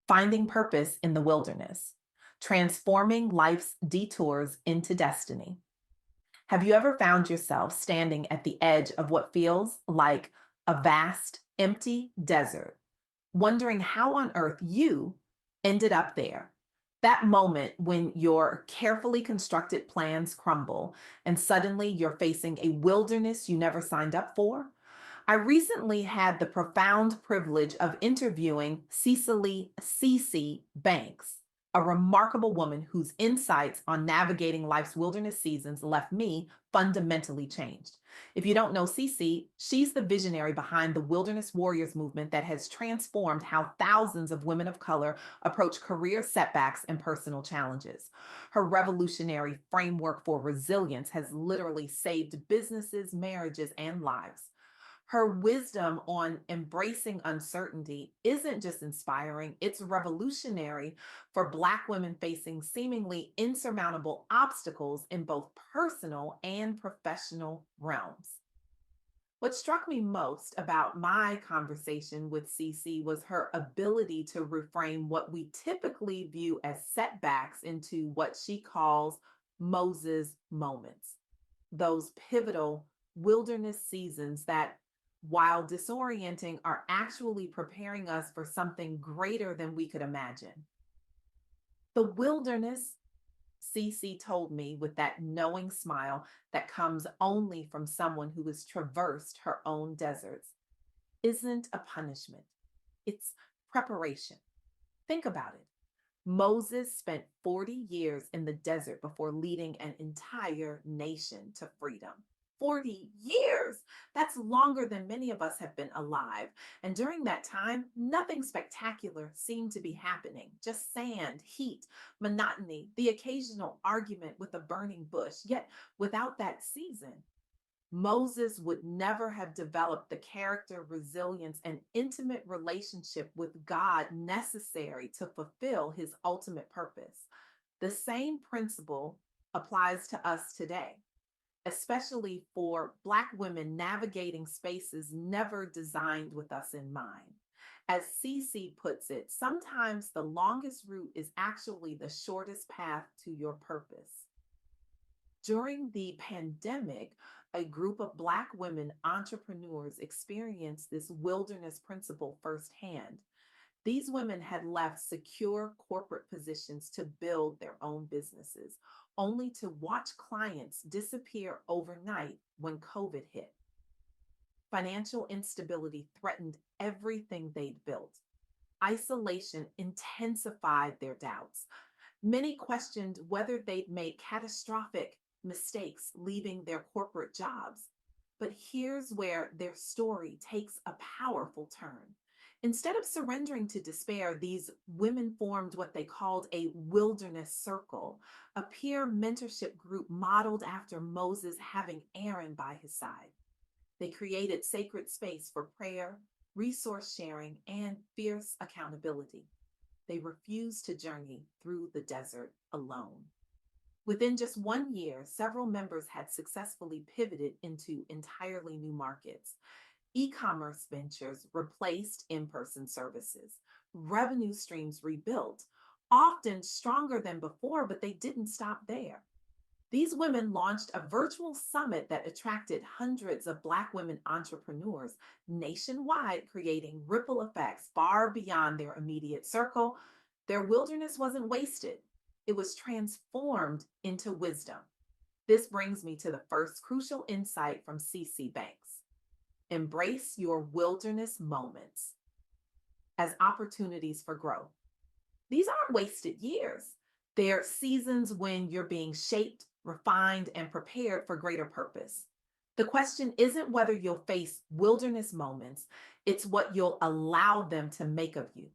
Finding Purpose in the Wilderness, Transforming Life's Detours into Destiny. Have you ever found yourself standing at the edge of what feels like a vast, empty desert, wondering how on earth you ended up there? That moment when your carefully constructed plans crumble and suddenly you're facing a wilderness you never signed up for? I recently had the profound privilege of interviewing Cecily Cee Banks, a remarkable woman whose insights on navigating life's wilderness seasons left me fundamentally changed. If you don't know Cece, she's the visionary behind the Wilderness Warriors movement that has transformed how thousands of women of color approach career setbacks and personal challenges. Her revolutionary framework for resilience has literally saved businesses, marriages, and lives. Her wisdom on embracing uncertainty isn't just inspiring, it's revolutionary for Black women facing seemingly insurmountable obstacles in both personal and professional realms. What struck me most about my conversation with Cece was her ability to reframe what we typically view as setbacks into what she calls Moses moments, those pivotal wilderness seasons that, while disorienting, are actually preparing us for something greater than we could imagine. The wilderness, Cece told me with that knowing smile that comes only from someone who has traversed her own deserts, isn't a punishment, it's preparation. Think about it. Moses spent 40 years in the desert before leading an entire nation to freedom. 40 years! That's longer than many of us have been alive. And during that time, nothing spectacular seemed to be happening. Just sand, heat, monotony, the occasional argument with a burning bush. Yet, without that season, Moses would never have developed the character, resilience, and intimate relationship with God necessary to fulfill his ultimate purpose. The same principle applies to us today, especially for Black women navigating spaces never designed with us in mind. As Cece puts it, sometimes the longest route is actually the shortest path to your purpose. During the pandemic, a group of Black women entrepreneurs experienced this wilderness principle firsthand. These women had left secure corporate positions to build their own businesses, only to watch clients disappear overnight when COVID hit. Financial instability threatened everything they'd built. Isolation intensified their doubts. Many questioned whether they'd made catastrophic mistakes leaving their corporate jobs. But here's where their story takes a powerful turn. Instead of surrendering to despair, these women formed what they called a wilderness circle, a peer mentorship group modeled after Moses having Aaron by his side. They created sacred space for prayer, resource sharing, and fierce accountability. They refused to journey through the desert alone. Within just 1 year, several members had successfully pivoted into entirely new markets. E commerce ventures replaced in person services, revenue streams rebuilt, often stronger than before, but they didn't stop there. These women launched a virtual summit that attracted hundreds of Black women entrepreneurs nationwide, creating ripple effects far beyond their immediate circle. Their wilderness wasn't wasted, it was transformed into wisdom. This brings me to the first crucial insight from Cece Banks. Embrace your wilderness moments as opportunities for growth. These aren't wasted years. They're seasons when you're being shaped, refined, and prepared for greater purpose. The question isn't whether you'll face wilderness moments, it's what you'll allow them to make of you.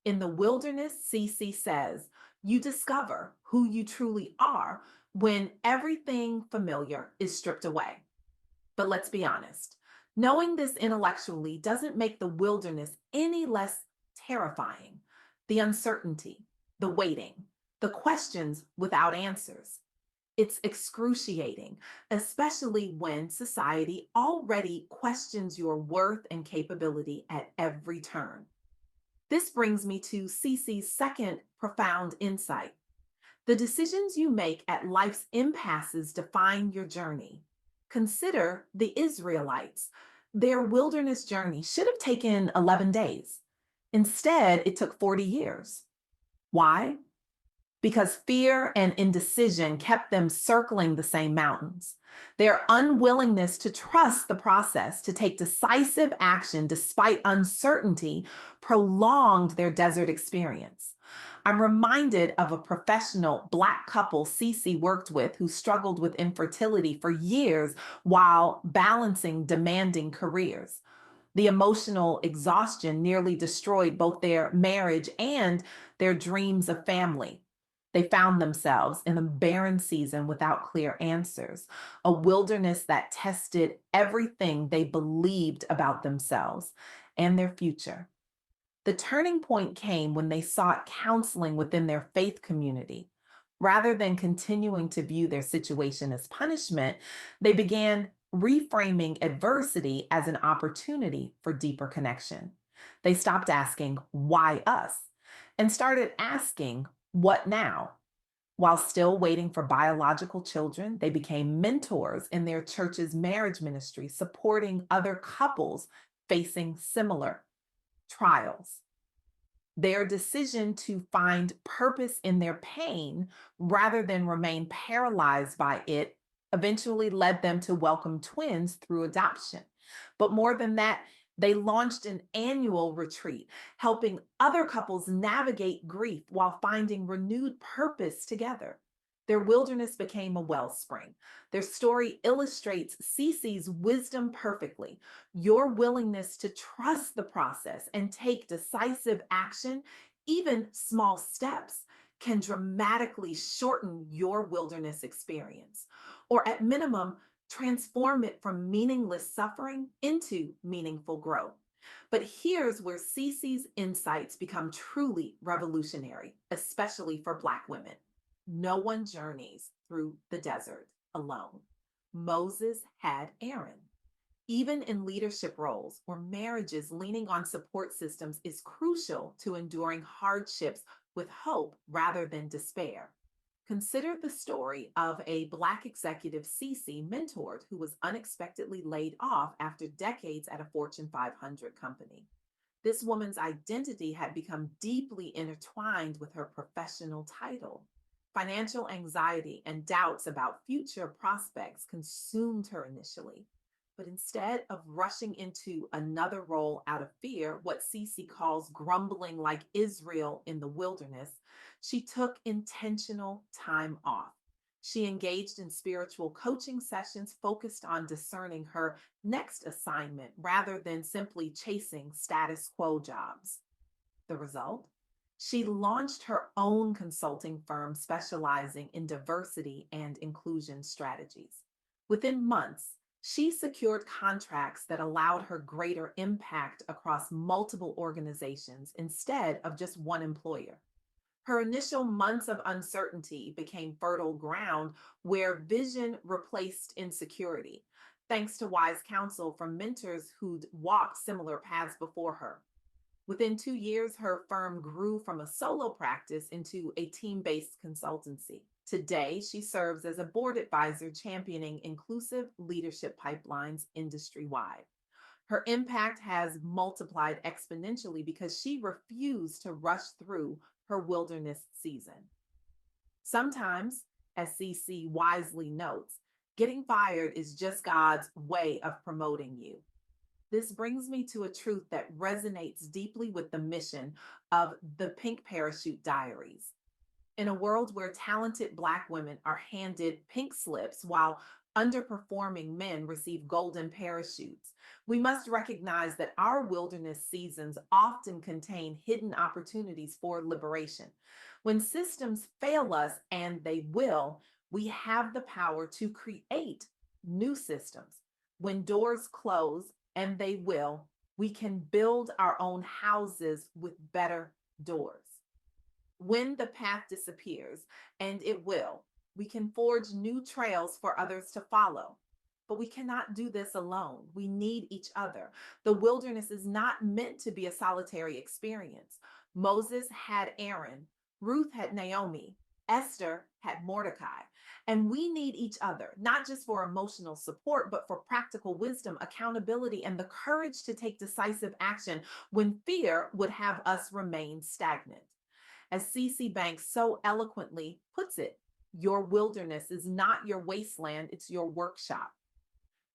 In the wilderness, Cece says, you discover who you truly are when everything familiar is stripped away. But let's be honest, knowing this intellectually doesn't make the wilderness any less terrifying. The uncertainty, the waiting, the questions without answers. It's excruciating, especially when society already questions your worth and capability at every turn. This brings me to Cece's second profound insight. The decisions you make at life's impasses define your journey. Consider the Israelites. Their wilderness journey should have taken 11 days. Instead, it took 40 years. Why? Because fear and indecision kept them circling the same mountains. Their unwillingness to trust the process, to take decisive action despite uncertainty, prolonged their desert experience. I'm reminded of a professional Black couple Cee Cee worked with who struggled with infertility for years while balancing demanding careers. The emotional exhaustion nearly destroyed both their marriage and their dreams of family. They found themselves in a barren season without clear answers, a wilderness that tested everything they believed about themselves and their future. The turning point came when they sought counseling within their faith community. Rather than continuing to view their situation as punishment, they began reframing adversity as an opportunity for deeper connection. They stopped asking, "Why us?" and started asking, "What now?" While still waiting for biological children, they became mentors in their church's marriage ministry, supporting other couples facing similar trials. Their decision to find purpose in their pain rather than remain paralyzed by it eventually led them to welcome twins through adoption. But more than that, they launched an annual retreat, helping other couples navigate grief while finding renewed purpose together. Their wilderness became a wellspring. Their story illustrates Cece's wisdom perfectly. Your willingness to trust the process and take decisive action, even small steps, can dramatically shorten your wilderness experience, or at minimum, transform it from meaningless suffering into meaningful growth. But here's where Cece's insights become truly revolutionary, especially for Black women. No one journeys through the desert alone. Moses had Aaron. Even in leadership roles or marriages, leaning on support systems is crucial to enduring hardships with hope rather than despair. Consider the story of a Black executive Cee Cee mentored who was unexpectedly laid off after decades at a Fortune 500 company. This woman's identity had become deeply intertwined with her professional title. Financial anxiety and doubts about future prospects consumed her initially. But instead of rushing into another role out of fear, what Cee Cee calls grumbling like Israel in the wilderness, she took intentional time off. She engaged in spiritual coaching sessions focused on discerning her next assignment rather than simply chasing status quo jobs. The result? She launched her own consulting firm specializing in diversity and inclusion strategies. Within months, she secured contracts that allowed her greater impact across multiple organizations instead of just one employer. Her initial months of uncertainty became fertile ground where vision replaced insecurity, thanks to wise counsel from mentors who'd walked similar paths before her. Within 2 years, her firm grew from a solo practice into a team based consultancy. Today, she serves as a board advisor championing inclusive leadership pipelines industry wide. Her impact has multiplied exponentially because she refused to rush through her wilderness season. Sometimes, as Cee Cee wisely notes, getting fired is just God's way of promoting you. This brings me to a truth that resonates deeply with the mission of the Pink Parachute Diaries. In a world where talented Black women are handed pink slips while underperforming men receive golden parachutes, we must recognize that our wilderness seasons often contain hidden opportunities for liberation. When systems fail us, and they will, we have the power to create new systems. When doors close, and they will, we can build our own houses with better doors. When the path disappears, and it will, we can forge new trails for others to follow. but we cannot do this alone. We need each other. The wilderness is not meant to be a solitary experience. Moses had Aaron, Ruth had Naomi, Esther had Mordecai. And we need each other, not just for emotional support, but for practical wisdom, accountability, and the courage to take decisive action when fear would have us remain stagnant. As Cee Cee Banks so eloquently puts it, your wilderness is not your wasteland, it's your workshop.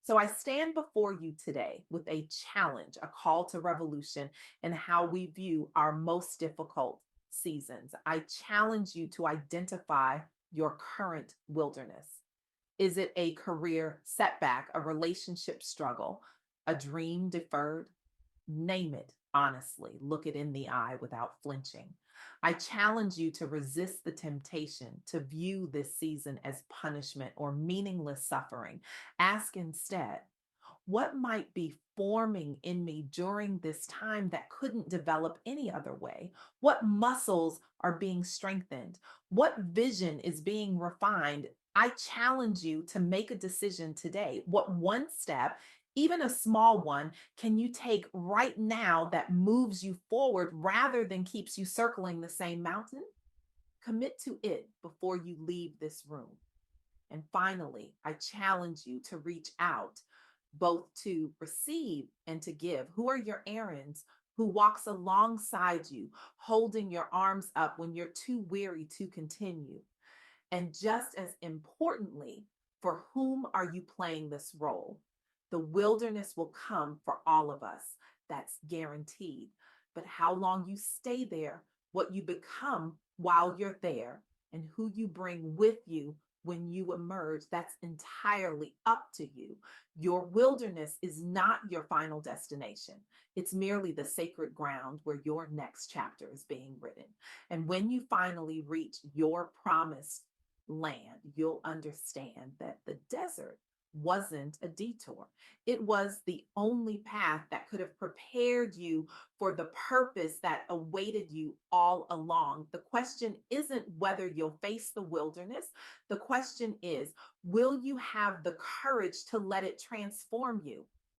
So I stand before you today with a challenge, a call to revolution in how we view our most difficult seasons. I challenge you to identify your current wilderness. Is it a career setback, a relationship struggle, a dream deferred? Name it honestly. Look it in the eye without flinching. I challenge you to resist the temptation to view this season as punishment or meaningless suffering. Ask instead, what might be forming in me during this time that couldn't develop any other way? What muscles are being strengthened? What vision is being refined? I challenge you to make a decision today. What one step, even a small one, can you take right now that moves you forward rather than keeps you circling the same mountain? Commit to it before you leave this room. And finally, I challenge you to reach out both to receive and to give. Who are your errands? Who walks alongside you, holding your arms up when you're too weary to continue? And just as importantly, for whom are you playing this role? The wilderness will come for all of us. That's guaranteed. But how long you stay there, what you become while you're there, and who you bring with you when you emerge, that's entirely up to you. Your wilderness is not your final destination. It's merely the sacred ground where your next chapter is being written. And when you finally reach your promised land, you'll understand that the desert wasn't a detour. It was the only path that could have prepared you for the purpose that awaited you all along. The question isn't whether you'll face the wilderness. The question is, will you have the courage to let it transform you?